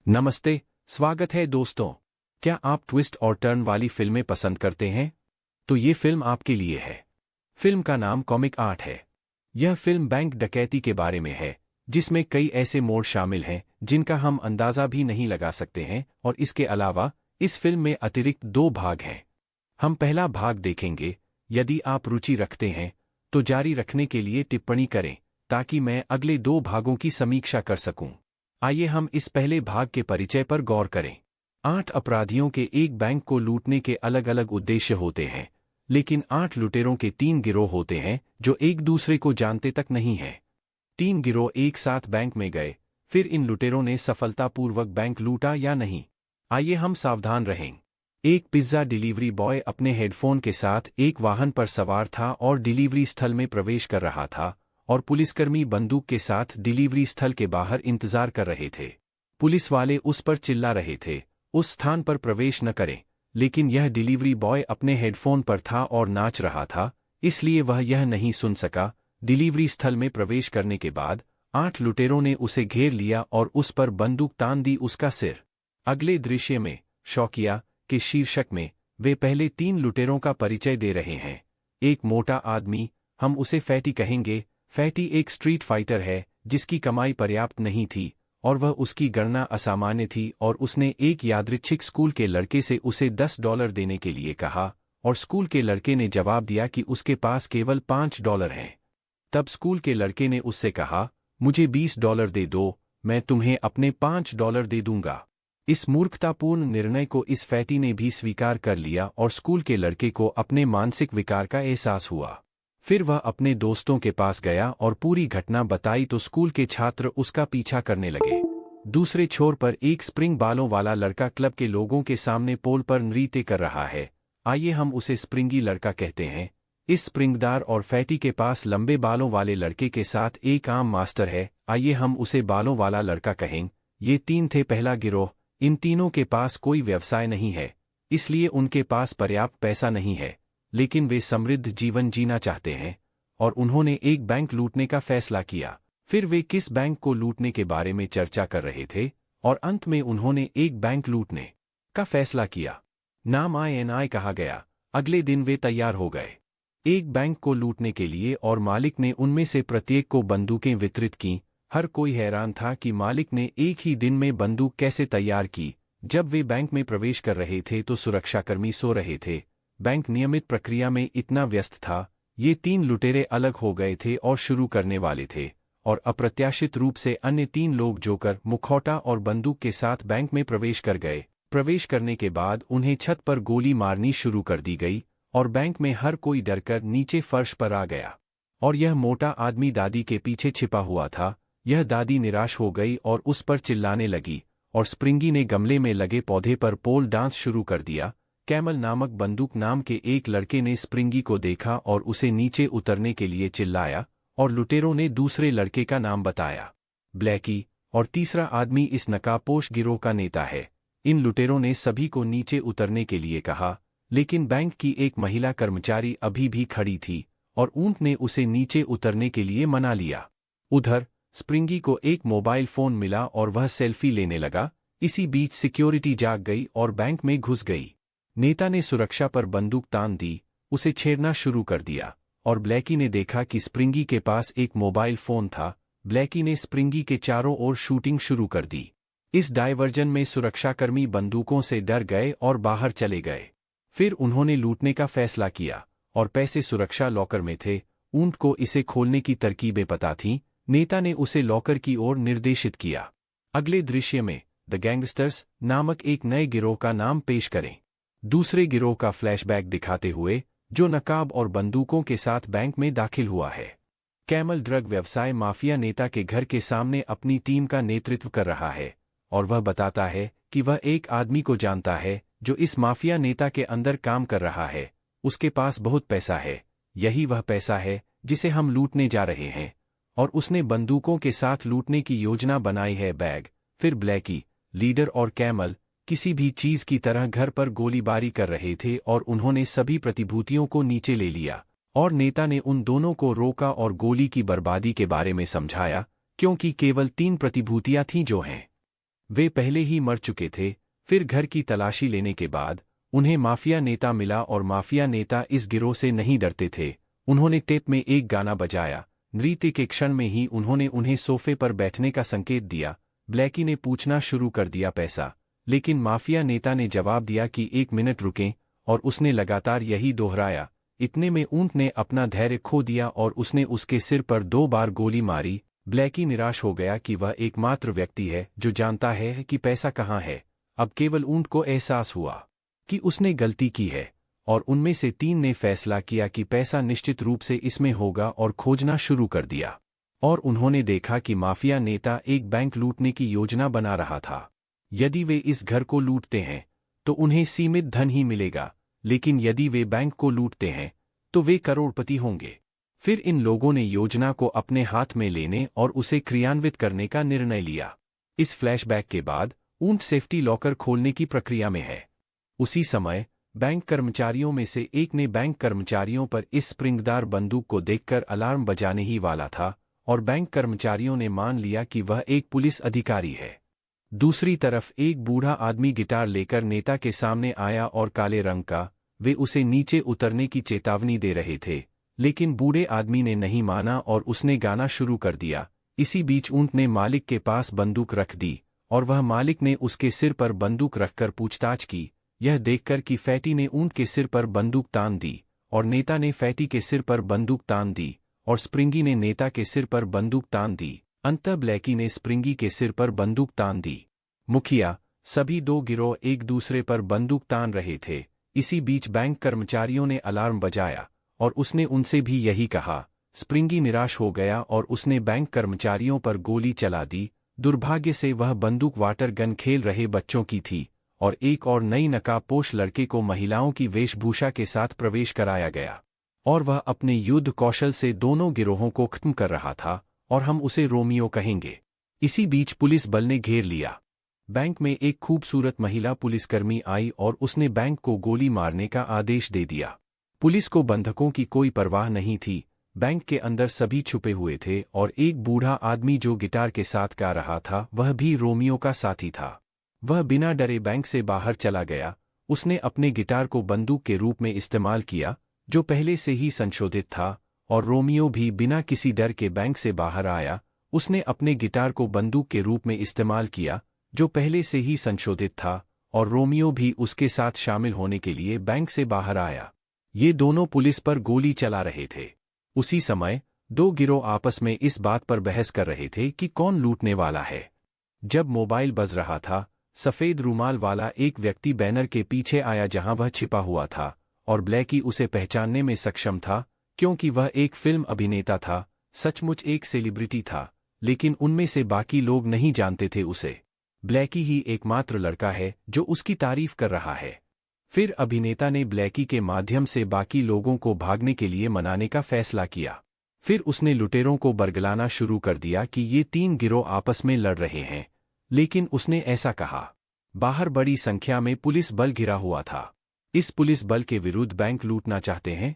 नमस्ते, स्वागत है दोस्तों। क्या आप ट्विस्ट और टर्न वाली फिल्में पसंद करते हैं? तो ये फिल्म आपके लिए है। फिल्म का नाम कॉमिक आर्ट है। यह फिल्म बैंक डकैती के बारे में है, जिसमें कई ऐसे मोड़ शामिल हैं जिनका हम अंदाजा भी नहीं लगा सकते हैं, और इसके अलावा इस फिल्म में अतिरिक्त 2 भाग हैं। हम पहला भाग देखेंगे। यदि आप रुचि रखते हैं तो जारी रखने के लिए टिप्पणी करें, ताकि मैं अगले 2 भागों की समीक्षा कर सकूं। आइए हम इस पहले भाग के परिचय पर गौर करें। 8 अपराधियों के एक बैंक को लूटने के अलग अलग उद्देश्य होते हैं, लेकिन 8 लुटेरों के 3 गिरोह होते हैं जो एक दूसरे को जानते तक नहीं हैं। 3 गिरोह एक साथ बैंक में गए, फिर इन लुटेरों ने सफलतापूर्वक बैंक लूटा या नहीं। आइए हम सावधान रहें। एक पिज्जा डिलीवरी बॉय अपने हेडफोन के साथ एक वाहन पर सवार था और डिलीवरी स्थल में प्रवेश कर रहा था, और पुलिसकर्मी बंदूक के साथ डिलीवरी स्थल के बाहर इंतजार कर रहे थे। पुलिस वाले उस पर चिल्ला रहे थे, उस स्थान पर प्रवेश न करें, लेकिन यह डिलीवरी बॉय अपने हेडफोन पर था और नाच रहा था, इसलिए वह यह नहीं सुन सका। डिलीवरी स्थल में प्रवेश करने के बाद 8 लुटेरों ने उसे घेर लिया और उस पर बंदूक तान दी उसका सिर। अगले दृश्य में शौकिया के शीर्षक में वे पहले 3 लुटेरों का परिचय दे रहे हैं। एक मोटा आदमी, हम उसे फैटी कहेंगे। फैटी एक स्ट्रीट फाइटर है जिसकी कमाई पर्याप्त नहीं थी, और वह उसकी गणना असामान्य थी, और उसने एक यादृच्छिक स्कूल के लड़के से उसे $10 देने के लिए कहा, और स्कूल के लड़के ने जवाब दिया कि उसके पास केवल $5 हैं। तब स्कूल के लड़के ने उससे कहा, मुझे $20 दे दो, मैं तुम्हें अपने $5 दे दूंगा। इस मूर्खतापूर्ण निर्णय को इस फैटी ने भी स्वीकार कर लिया, और स्कूल के लड़के को अपने मानसिक विकार का एहसास हुआ। फिर वह अपने दोस्तों के पास गया और पूरी घटना बताई तो स्कूल के छात्र उसका पीछा करने लगे। दूसरे छोर पर एक स्प्रिंग बालों वाला लड़का क्लब के लोगों के सामने पोल पर नृत्य कर रहा है। आइए हम उसे स्प्रिंगी लड़का कहते हैं। इस स्प्रिंगदार और फैटी के पास लंबे बालों वाले लड़के के साथ एक आम मास्टर है। आइए हम उसे बालों वाला लड़का कहें। ये 3 थे पहला गिरोह। इन तीनों के पास कोई व्यवसाय नहीं है, इसलिए उनके पास पर्याप्त पैसा नहीं है, लेकिन वे समृद्ध जीवन जीना चाहते हैं, और उन्होंने एक बैंक लूटने का फैसला किया। फिर वे किस बैंक को लूटने के बारे में चर्चा कर रहे थे, और अंत में उन्होंने एक बैंक लूटने का फैसला किया। नाम INI कहा गया। अगले दिन वे तैयार हो गए एक बैंक को लूटने के लिए, और मालिक ने उनमें से प्रत्येक को बंदूकें वितरित की। हर कोई हैरान था कि मालिक ने एक ही दिन में बंदूक कैसे तैयार की। जब वे बैंक में प्रवेश कर रहे थे तो सुरक्षाकर्मी सो रहे थे। बैंक नियमित प्रक्रिया में इतना व्यस्त था। ये 3 लुटेरे अलग हो गए थे और शुरू करने वाले थे, और अप्रत्याशित रूप से अन्य 3 लोग जोकर, मुखौटा और बंदूक के साथ बैंक में प्रवेश कर गए। प्रवेश करने के बाद उन्हें छत पर गोली मारनी शुरू कर दी गई, और बैंक में हर कोई डरकर नीचे फर्श पर आ गया। और यह मोटा आदमी दादी के पीछे छिपा हुआ था। यह दादी निराश हो गई और उस पर चिल्लाने लगी, और स्प्रिंगी ने गमले में लगे पौधे पर पोल डांस शुरू कर दिया। कैमल नामक बंदूक नाम के एक लड़के ने स्प्रिंगी को देखा और उसे नीचे उतरने के लिए चिल्लाया, और लुटेरों ने दूसरे लड़के का नाम बताया, ब्लैकी, और तीसरा आदमी इस नकाबपोश गिरोह का नेता है। इन लुटेरों ने सभी को नीचे उतरने के लिए कहा, लेकिन बैंक की एक महिला कर्मचारी अभी भी खड़ी थी, और ऊंट ने उसे नीचे उतरने के लिए मना लिया। उधर स्प्रिंगी को एक मोबाइल फोन मिला और वह सेल्फी लेने लगा। इसी बीच सिक्योरिटी जाग गई और बैंक में घुस गई। नेता ने सुरक्षा पर बंदूक तान दी, उसे छेड़ना शुरू कर दिया, और ब्लैकी ने देखा कि स्प्रिंगी के पास एक मोबाइल फोन था। ब्लैकी ने स्प्रिंगी के चारों ओर शूटिंग शुरू कर दी। इस डायवर्जन में सुरक्षाकर्मी बंदूकों से डर गए और बाहर चले गए। फिर उन्होंने लूटने का फैसला किया, और पैसे सुरक्षा लॉकर में थे। ऊंट को इसे खोलने की तरकीबें पता थीं। नेता ने उसे लॉकर की ओर निर्देशित किया। अगले दृश्य में द गैंगस्टर्स नामक एक नए गिरोह का नाम पेश करें। दूसरे गिरोह का फ्लैशबैक दिखाते हुए, जो नकाब और बंदूकों के साथ बैंक में दाखिल हुआ है। कैमल ड्रग व्यवसाय माफिया नेता के घर के सामने अपनी टीम का नेतृत्व कर रहा है, और वह बताता है कि वह एक आदमी को जानता है जो इस माफिया नेता के अंदर काम कर रहा है। उसके पास बहुत पैसा है। यही वह पैसा है जिसे हम लूटने जा रहे हैं, और उसने बंदूकों के साथ लूटने की योजना बनाई है। बैग फिर ब्लैकी, लीडर और कैमल किसी भी चीज की तरह घर पर गोलीबारी कर रहे थे, और उन्होंने सभी प्रतिभूतियों को नीचे ले लिया, और नेता ने उन दोनों को रोका और गोली की बर्बादी के बारे में समझाया, क्योंकि केवल 3 प्रतिभूतियां थीं जो हैं। वे पहले ही मर चुके थे। फिर घर की तलाशी लेने के बाद उन्हें माफिया नेता मिला और माफिया नेता इस गिरोह से नहीं डरते थे। उन्होंने टेप में एक गाना बजाया। नृत्य के क्षण में ही उन्होंने उन्हें सोफे पर बैठने का संकेत दिया। ब्लैकी ने पूछना शुरू कर दिया पैसा, लेकिन माफिया नेता ने जवाब दिया कि 1 मिनट रुकें, और उसने लगातार यही दोहराया। इतने में ऊंट ने अपना धैर्य खो दिया और उसने उसके सिर पर 2 बार गोली मारी। ब्लैकी निराश हो गया कि वह एकमात्र व्यक्ति है जो जानता है कि पैसा कहाँ है। अब केवल ऊंट को एहसास हुआ कि उसने गलती की है, और उनमें से 3 ने फैसला किया कि पैसा निश्चित रूप से इसमें होगा और खोजना शुरू कर दिया। और उन्होंने देखा कि माफिया नेता एक बैंक लूटने की योजना बना रहा था। यदि वे इस घर को लूटते हैं तो उन्हें सीमित धन ही मिलेगा, लेकिन यदि वे बैंक को लूटते हैं तो वे करोड़पति होंगे। फिर इन लोगों ने योजना को अपने हाथ में लेने और उसे क्रियान्वित करने का निर्णय लिया। इस फ्लैशबैक के बाद ऊंट सेफ्टी लॉकर खोलने की प्रक्रिया में है। उसी समय बैंक कर्मचारियों में से एक ने बैंक कर्मचारियों पर इस स्प्रिंगदार बंदूक को देखकर अलार्म बजाने ही वाला था, और बैंक कर्मचारियों ने मान लिया कि वह एक पुलिस अधिकारी है। दूसरी तरफ एक बूढ़ा आदमी गिटार लेकर नेता के सामने आया और काले रंग का, वे उसे नीचे उतरने की चेतावनी दे रहे थे, लेकिन बूढ़े आदमी ने नहीं माना और उसने गाना शुरू कर दिया। इसी बीच ऊंट ने मालिक के पास बंदूक रख दी, और वह मालिक ने उसके सिर पर बंदूक रखकर पूछताछ की। यह देखकर कि फैटी ने ऊंट के सिर पर बंदूक तान दी, और नेता ने फैटी के सिर पर बंदूक तान दी, और स्प्रिंगी ने नेता के सिर पर बंदूक तान दी। अंततः ब्लैकी ने स्प्रिंगी के सिर पर बंदूक तान दी। मुखिया, सभी 2 गिरोह एक दूसरे पर बंदूक तान रहे थे। इसी बीच बैंक कर्मचारियों ने अलार्म बजाया, और उसने उनसे भी यही कहा। स्प्रिंगी निराश हो गया और उसने बैंक कर्मचारियों पर गोली चला दी। दुर्भाग्य से वह बंदूक वाटर गन खेल रहे बच्चों की थी, और एक और नई नकाबपोश लड़के को महिलाओं की वेशभूषा के साथ प्रवेश कराया गया, और वह अपने युद्ध कौशल से दोनों गिरोहों को खत्म कर रहा था, और हम उसे रोमियो कहेंगे। इसी बीच पुलिस बल ने घेर लिया। बैंक में एक खूबसूरत महिला पुलिसकर्मी आई और उसने बैंक को गोली मारने का आदेश दे दिया। पुलिस को बंधकों की कोई परवाह नहीं थी। बैंक के अंदर सभी छुपे हुए थे, और एक बूढ़ा आदमी जो गिटार के साथ गा रहा था वह भी रोमियो का साथी था। वह बिना डरे बैंक से बाहर चला गया। उसने अपने गिटार को बंदूक के रूप में इस्तेमाल किया, जो पहले से ही संशोधित था, और रोमियो भी बिना किसी डर के बैंक से बाहर आया। उसने अपने गिटार को बंदूक के रूप में इस्तेमाल किया, जो पहले से ही संशोधित था, और रोमियो भी उसके साथ शामिल होने के लिए बैंक से बाहर आया। ये दोनों पुलिस पर गोली चला रहे थे। उसी समय 2 गिरोह आपस में इस बात पर बहस कर रहे थे कि कौन लूटने वाला है। जब मोबाइल बज रहा था, सफेद रूमाल वाला एक व्यक्ति बैनर के पीछे आया जहां वह छिपा हुआ था, और ब्लैकी उसे पहचानने में सक्षम था, क्योंकि वह एक फिल्म अभिनेता था, सचमुच एक सेलिब्रिटी था, लेकिन उनमें से बाकी लोग नहीं जानते थे उसे। ब्लैकी ही एकमात्र लड़का है जो उसकी तारीफ कर रहा है। फिर अभिनेता ने ब्लैकी के माध्यम से बाकी लोगों को भागने के लिए मनाने का फैसला किया। फिर उसने लुटेरों को बरगलाना शुरू कर दिया कि ये 3 गिरोह आपस में लड़ रहे हैं, लेकिन उसने ऐसा कहा। बाहर बड़ी संख्या में पुलिस बल घिरा हुआ था। इस पुलिस बल के विरुद्ध बैंक लूटना चाहते हैं।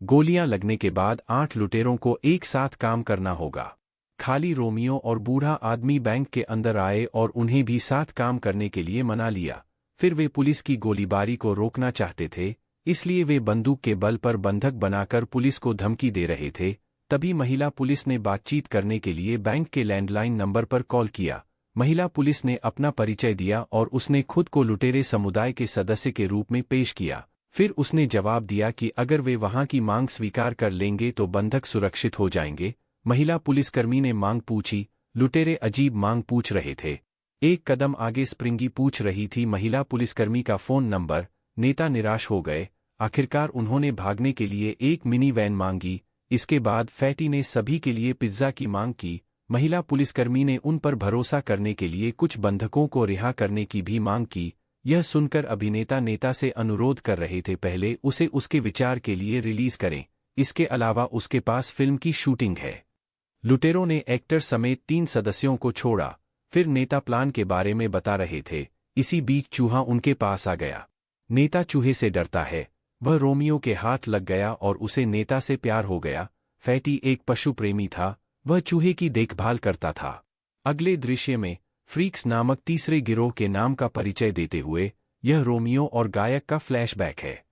गोलियां लगने के बाद 8 लुटेरों को एक साथ काम करना होगा। खाली रोमियो और बूढ़ा आदमी बैंक के अंदर आए और उन्हें भी साथ काम करने के लिए मना लिया। फिर वे पुलिस की गोलीबारी को रोकना चाहते थे, इसलिए वे बंदूक के बल पर बंधक बनाकर पुलिस को धमकी दे रहे थे। तभी महिला पुलिस ने बातचीत करने के लिए बैंक के लैंडलाइन नंबर पर कॉल किया। महिला पुलिस ने अपना परिचय दिया और उसने खुद को लुटेरे समुदाय के सदस्य के रूप में पेश किया। फिर उसने जवाब दिया कि अगर वे वहां की मांग स्वीकार कर लेंगे तो बंधक सुरक्षित हो जाएंगे। महिला पुलिसकर्मी ने मांग पूछी। लुटेरे अजीब मांग पूछ रहे थे। एक कदम आगे स्प्रिंगी पूछ रही थी महिला पुलिसकर्मी का फोन नंबर। नेता निराश हो गए। आखिरकार उन्होंने भागने के लिए एक मिनी वैन मांगी। इसके बाद फैटी ने सभी के लिए पिज्जा की मांग की। महिला पुलिसकर्मी ने उन पर भरोसा करने के लिए कुछ बंधकों को रिहा करने की भी मांग की। यह सुनकर अभिनेता नेता से अनुरोध कर रहे थे पहले उसे उसके विचार के लिए रिलीज करें, इसके अलावा उसके पास फिल्म की शूटिंग है। लुटेरों ने एक्टर समेत 3 सदस्यों को छोड़ा। फिर नेता प्लान के बारे में बता रहे थे। इसी बीच चूहा उनके पास आ गया। नेता चूहे से डरता है। वह रोमियो के हाथ लग गया और उसे नेता से प्यार हो गया। फैटी एक पशु प्रेमी था। वह चूहे की देखभाल करता था। अगले दृश्य में फ्रीक्स नामक तीसरे गिरोह के नाम का परिचय देते हुए यह रोमियो और गायक का फ्लैशबैक है।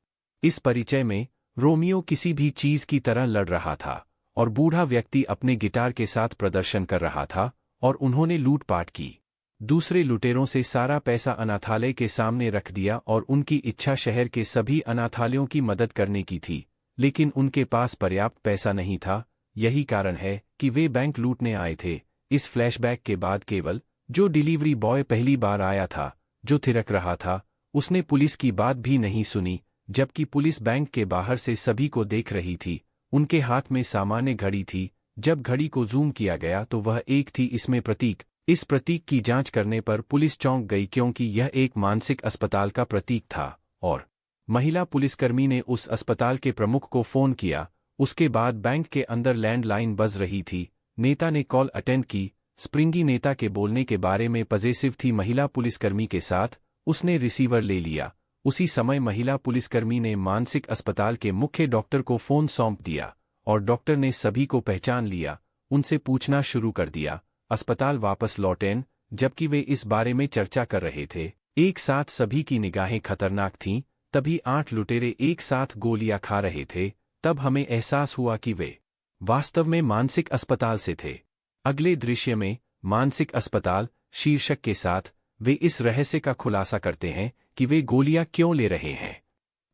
इस परिचय में रोमियो किसी भी चीज की तरह लड़ रहा था और बूढ़ा व्यक्ति अपने गिटार के साथ प्रदर्शन कर रहा था और उन्होंने लूटपाट की। दूसरे लुटेरों से सारा पैसा अनाथालय के सामने रख दिया और उनकी इच्छा शहर के सभी अनाथालयों की मदद करने की थी, लेकिन उनके पास पर्याप्त पैसा नहीं था। यही कारण है कि वे बैंक लूटने आए थे। इस फ्लैशबैक के बाद केवल जो डिलीवरी बॉय पहली बार आया था, जो थिरक रहा था, उसने पुलिस की बात भी नहीं सुनी, जबकि पुलिस बैंक के बाहर से सभी को देख रही थी। उनके हाथ में सामान्य घड़ी थी। जब घड़ी को जूम किया गया तो वह एक थी, इसमें प्रतीक। इस प्रतीक की जांच करने पर पुलिस चौंक गई क्योंकि यह एक मानसिक अस्पताल का प्रतीक था और महिला पुलिसकर्मी ने उस अस्पताल के प्रमुख को फोन किया। उसके बाद बैंक के अंदर लैंडलाइन बज रही थी। नेता ने कॉल अटेंड की। स्प्रिंगी नेता के बोलने के बारे में पजेसिव थी महिला पुलिसकर्मी के साथ। उसने रिसीवर ले लिया। उसी समय महिला पुलिसकर्मी ने मानसिक अस्पताल के मुख्य डॉक्टर को फोन सौंप दिया और डॉक्टर ने सभी को पहचान लिया। उनसे पूछना शुरू कर दिया। अस्पताल वापस लौटें। जबकि वे इस बारे में चर्चा कर रहे थे, एक साथ सभी की निगाहें खतरनाक थीं। तभी 8 लुटेरे एक साथ गोलियां खा रहे थे। तब हमें एहसास हुआ कि वे वास्तव में मानसिक अस्पताल से थे। अगले दृश्य में मानसिक अस्पताल शीर्षक के साथ वे इस रहस्य का खुलासा करते हैं कि वे गोलियां क्यों ले रहे हैं।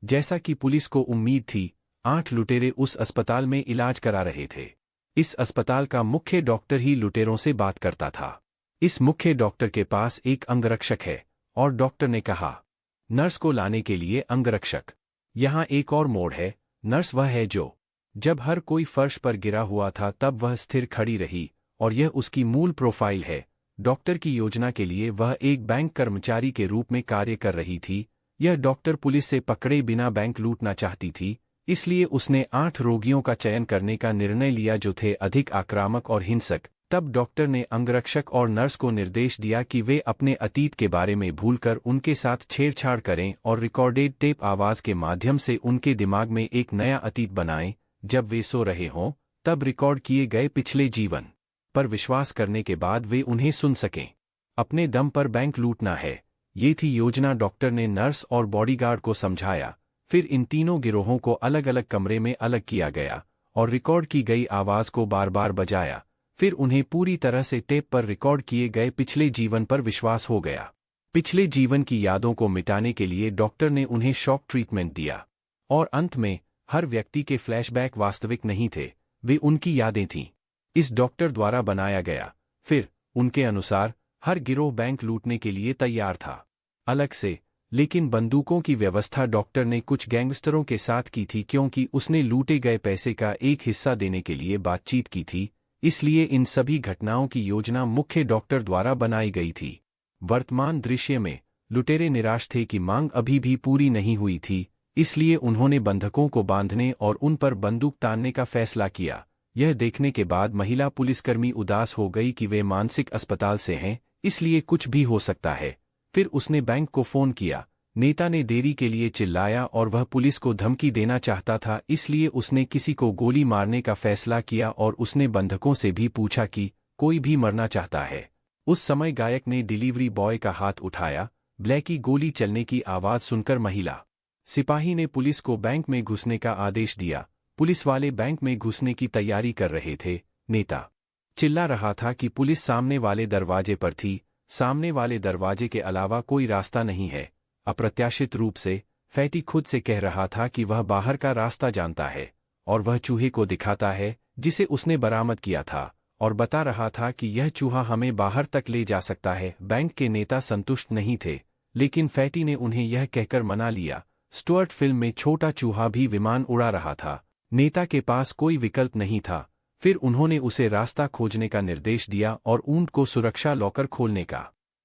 जैसा कि पुलिस को उम्मीद थी, 8 लुटेरे उस अस्पताल में इलाज करा रहे थे। इस अस्पताल का मुख्य डॉक्टर ही लुटेरों से बात करता था। इस मुख्य डॉक्टर के पास एक अंगरक्षक है और डॉक्टर ने कहा, नर्स को लाने के लिए अंगरक्षक। यहाँ एक और मोड़ है। नर्स वह है जो जब हर कोई फर्श पर गिरा हुआ था तब वह स्थिर खड़ी रही और यह उसकी मूल प्रोफाइल है। डॉक्टर की योजना के लिए वह एक बैंक कर्मचारी के रूप में कार्य कर रही थी। यह डॉक्टर पुलिस से पकड़े बिना बैंक लूटना चाहती थी, इसलिए उसने 8 रोगियों का चयन करने का निर्णय लिया जो थे अधिक आक्रामक और हिंसक। तब डॉक्टर ने अंगरक्षक और नर्स को निर्देश दिया कि वे अपने अतीत के बारे में भूलकर उनके साथ छेड़छाड़ करें और रिकॉर्डेड टेप आवाज के माध्यम से उनके दिमाग में एक नया अतीत बनाएं। जब वे सो रहे हों तब रिकॉर्ड किए गए पिछले जीवन पर विश्वास करने के बाद वे उन्हें सुन सकें। अपने दम पर बैंक लूटना है, ये थी योजना। डॉक्टर ने नर्स और बॉडीगार्ड को समझाया। फिर इन तीनों गिरोहों को अलग अलग कमरे में अलग किया गया और रिकॉर्ड की गई आवाज को बार बार बजाया। फिर उन्हें पूरी तरह से टेप पर रिकॉर्ड किए गए पिछले जीवन पर विश्वास हो गया। पिछले जीवन की यादों को मिटाने के लिए डॉक्टर ने उन्हें शॉक ट्रीटमेंट दिया और अंत में हर व्यक्ति के फ्लैशबैक वास्तविक नहीं थे, वे उनकी यादें थीं। इस डॉक्टर द्वारा बनाया गया। फिर उनके अनुसार हर गिरोह बैंक लूटने के लिए तैयार था, अलग से। लेकिन बंदूकों की व्यवस्था डॉक्टर ने कुछ गैंगस्टरों के साथ की थी क्योंकि उसने लूटे गए पैसे का एक हिस्सा देने के लिए बातचीत की थी। इसलिए इन सभी घटनाओं की योजना मुख्य डॉक्टर द्वारा बनाई गई थी। वर्तमान दृश्य में लुटेरे निराश थे कि मांग अभी भी पूरी नहीं हुई थी, इसलिए उन्होंने बंधकों को बांधने और उन पर बंदूक तानने का फैसला किया। यह देखने के बाद महिला पुलिसकर्मी उदास हो गई कि वे मानसिक अस्पताल से हैं, इसलिए कुछ भी हो सकता है। फिर उसने बैंक को फोन किया। नेता ने देरी के लिए चिल्लाया और वह पुलिस को धमकी देना चाहता था, इसलिए उसने किसी को गोली मारने का फैसला किया और उसने बंधकों से भी पूछा कि कोई भी मरना चाहता है। उस समय गायक ने डिलीवरी बॉय का हाथ उठाया। ब्लैकी गोली चलने की आवाज सुनकर महिला सिपाही ने पुलिस को बैंक में घुसने का आदेश दिया। पुलिस वाले बैंक में घुसने की तैयारी कर रहे थे। नेता चिल्ला रहा था कि पुलिस सामने वाले दरवाजे पर थी। सामने वाले दरवाजे के अलावा कोई रास्ता नहीं है। अप्रत्याशित रूप से फैटी खुद से कह रहा था कि वह बाहर का रास्ता जानता है और वह चूहे को दिखाता है जिसे उसने बरामद किया था और बता रहा था कि यह चूहा हमें बाहर तक ले जा सकता है। बैंक के नेता संतुष्ट नहीं थे, लेकिन फैटी ने उन्हें यह कहकर मना लिया। स्टुअर्ट फिल्म में छोटा चूहा भी विमान उड़ा रहा था। नेता के पास कोई विकल्प नहीं था। फिर उन्होंने उसे रास्ता खोजने का निर्देश दिया और ऊंट को सुरक्षा लॉकर खोलने का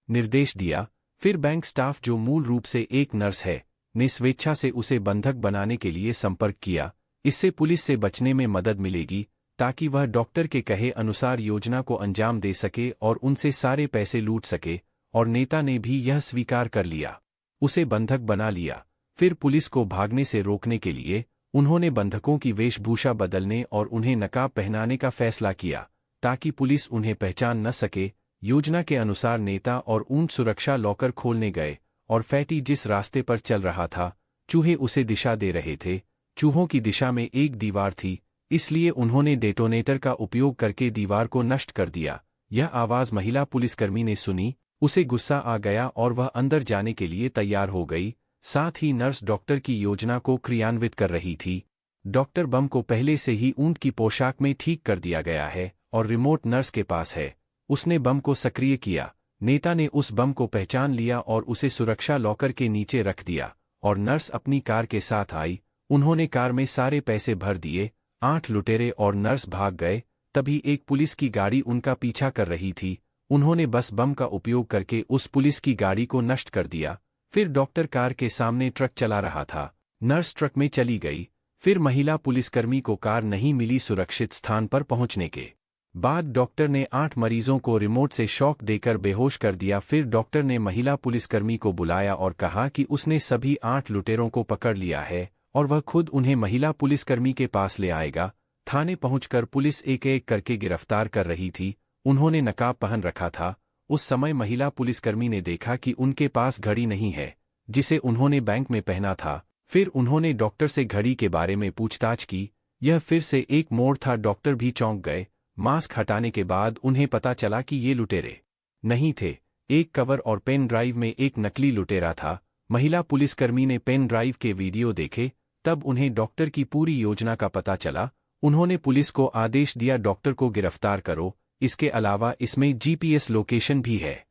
निर्देश दिया। फिर बैंक स्टाफ, जो मूल रूप से एक नर्स है, ने स्वेच्छा से उसे बंधक बनाने के लिए संपर्क किया। इससे पुलिस से बचने में मदद मिलेगी ताकि वह डॉक्टर के कहे अनुसार योजना को अंजाम दे सके और उनसे सारे पैसे लूट सके। और नेता ने भी यह स्वीकार कर लिया, उसे बंधक बना लिया। फिर पुलिस को भागने से रोकने के लिए उन्होंने बंधकों की वेशभूषा बदलने और उन्हें नकाब पहनाने का फैसला किया ताकि पुलिस उन्हें पहचान न सके। योजना के अनुसार नेता और ऊंट सुरक्षा लॉकर खोलने गए और फैटी जिस रास्ते पर चल रहा था, चूहे उसे दिशा दे रहे थे। चूहों की दिशा में एक दीवार थी, इसलिए उन्होंने डेटोनेटर का उपयोग करके दीवार को नष्ट कर दिया। यह आवाज़ महिला पुलिसकर्मी ने सुनी, उसे गुस्सा आ गया और वह अंदर जाने के लिए तैयार हो गई। साथ ही नर्स डॉक्टर की योजना को क्रियान्वित कर रही थी। डॉक्टर बम को पहले से ही ऊंट की पोशाक में ठीक कर दिया गया है और रिमोट नर्स के पास है। उसने बम को सक्रिय किया। नेता ने उस बम को पहचान लिया और उसे सुरक्षा लॉकर के नीचे रख दिया और नर्स अपनी कार के साथ आई। उन्होंने कार में सारे पैसे भर दिए। 8 लुटेरे और नर्स भाग गए। तभी एक पुलिस की गाड़ी उनका पीछा कर रही थी। उन्होंने बस बम का उपयोग करके उस पुलिस की गाड़ी को नष्ट कर दिया। फिर डॉक्टर कार के सामने ट्रक चला रहा था। नर्स ट्रक में चली गई। फिर महिला पुलिसकर्मी को कार नहीं मिली। सुरक्षित स्थान पर पहुंचने के बाद डॉक्टर ने 8 मरीजों को रिमोट से शॉक देकर बेहोश कर दिया। फिर डॉक्टर ने महिला पुलिसकर्मी को बुलाया और कहा कि उसने सभी 8 लुटेरों को पकड़ लिया है और वह खुद उन्हें महिला पुलिसकर्मी के पास ले आएगा। थाने पहुंचकर पुलिस एक एक करके गिरफ्तार कर रही थी। उन्होंने नकाब पहन रखा था। उस समय महिला पुलिसकर्मी ने देखा कि उनके पास घड़ी नहीं है, जिसे उन्होंने बैंक में पहना था। फिर उन्होंने डॉक्टर से घड़ी के बारे में पूछताछ की। यह फिर से एक मोड़ था। डॉक्टर भी चौंक गए। मास्क हटाने के बाद उन्हें पता चला कि ये लुटेरे नहीं थे। एक कवर और पेन ड्राइव में एक नकली लुटेरा था। महिला पुलिसकर्मी ने पेन ड्राइव के वीडियो देखे, तब उन्हें डॉक्टर की पूरी योजना का पता चला। उन्होंने पुलिस को आदेश दिया, डॉक्टर को गिरफ्तार करो। इसके अलावा इसमें जीपीएस लोकेशन भी है।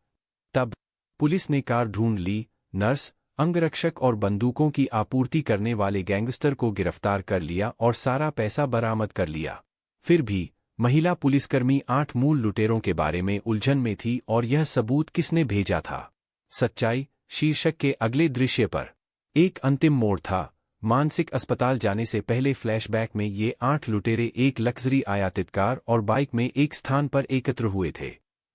तब पुलिस ने कार ढूंढ ली। नर्स, अंगरक्षक और बंदूकों की आपूर्ति करने वाले गैंगस्टर को गिरफ्तार कर लिया और सारा पैसा बरामद कर लिया। फिर भी महिला पुलिसकर्मी 8 मूल लुटेरों के बारे में उलझन में थी और यह सबूत किसने भेजा था। सच्चाई शीर्षक के अगले दृश्य पर एक अंतिम मोड़ था। मानसिक अस्पताल जाने से पहले फ्लैशबैक में ये 8 लुटेरे एक लग्जरी आयातित कार और बाइक में एक स्थान पर एकत्र हुए थे।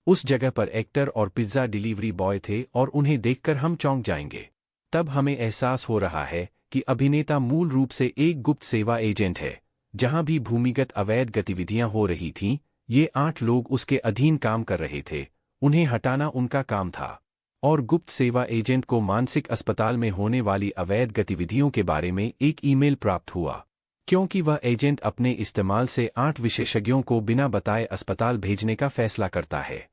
उस जगह पर एक्टर और पिज्जा डिलीवरी बॉय थे और उन्हें देखकर हम चौंक जाएंगे। तब हमें एहसास हो रहा है कि अभिनेता मूल रूप से एक गुप्त सेवा एजेंट है। जहां भी भूमिगत अवैध गतिविधियां हो रही थीं, ये 8 लोग उसके अधीन काम कर रहे थे। उन्हें हटाना उनका काम था। और गुप्त सेवा एजेंट को मानसिक अस्पताल में होने वाली अवैध गतिविधियों के बारे में एक ईमेल प्राप्त हुआ, क्योंकि वह एजेंट अपने इस्तेमाल से 8 विशेषज्ञों को बिना बताए अस्पताल भेजने का फैसला करता है।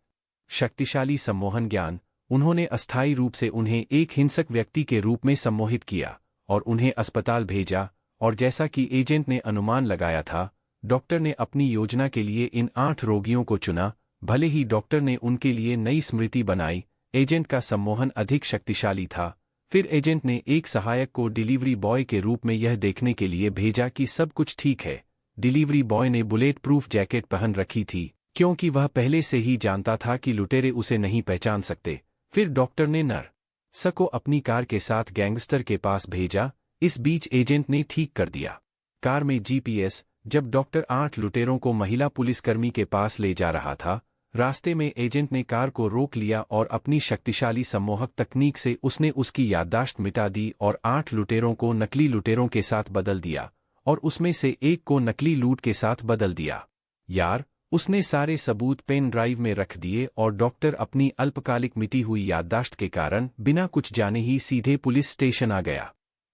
शक्तिशाली सम्मोहन ज्ञान। उन्होंने अस्थायी रूप से उन्हें एक हिंसक व्यक्ति के रूप में सम्मोहित किया और उन्हें अस्पताल भेजा। और जैसा कि एजेंट ने अनुमान लगाया था, डॉक्टर ने अपनी योजना के लिए इन 8 रोगियों को चुना। भले ही डॉक्टर ने उनके लिए नई स्मृति बनाई, एजेंट का सम्मोहन अधिक शक्तिशाली था। फिर एजेंट ने एक सहायक को डिलीवरी बॉय के रूप में यह देखने के लिए भेजा कि सब कुछ ठीक है। डिलीवरी बॉय ने बुलेट प्रूफ जैकेट पहन रखी थी, क्योंकि वह पहले से ही जानता था कि लुटेरे उसे नहीं पहचान सकते। फिर डॉक्टर ने नर्स को अपनी कार के साथ गैंगस्टर के पास भेजा। इस बीच एजेंट ने ठीक कर दिया कार में जीपीएस। जब डॉक्टर 8 लुटेरों को महिला पुलिसकर्मी के पास ले जा रहा था, रास्ते में एजेंट ने कार को रोक लिया और अपनी शक्तिशाली सम्मोहक तकनीक से उसने उसकी याददाश्त मिटा दी और 8 लुटेरों को नकली लुटेरों के साथ बदल दिया और उसमें से एक को नकली लूट के साथ बदल दिया। यार, उसने सारे सबूत पेन ड्राइव में रख दिए और डॉक्टर अपनी अल्पकालिक मिटी हुई याददाश्त के कारण बिना कुछ जाने ही सीधे पुलिस स्टेशन आ गया।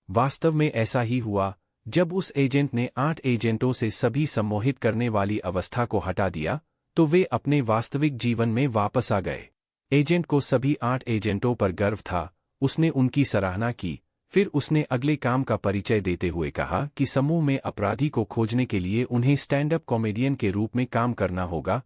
वास्तव में ऐसा ही हुआ। जब उस एजेंट ने 8 एजेंटों से सभी सम्मोहित करने वाली अवस्था को हटा दिया, तो वे अपने वास्तविक जीवन में वापस आ गए। एजेंट को सभी 8 एजेंटों पर गर्व था। उसने उनकी सराहना की। फिर उसने अगले काम का परिचय देते हुए कहा कि समूह में अपराधी को खोजने के लिए उन्हें स्टैंड अप कॉमेडियन के रूप में काम करना होगा।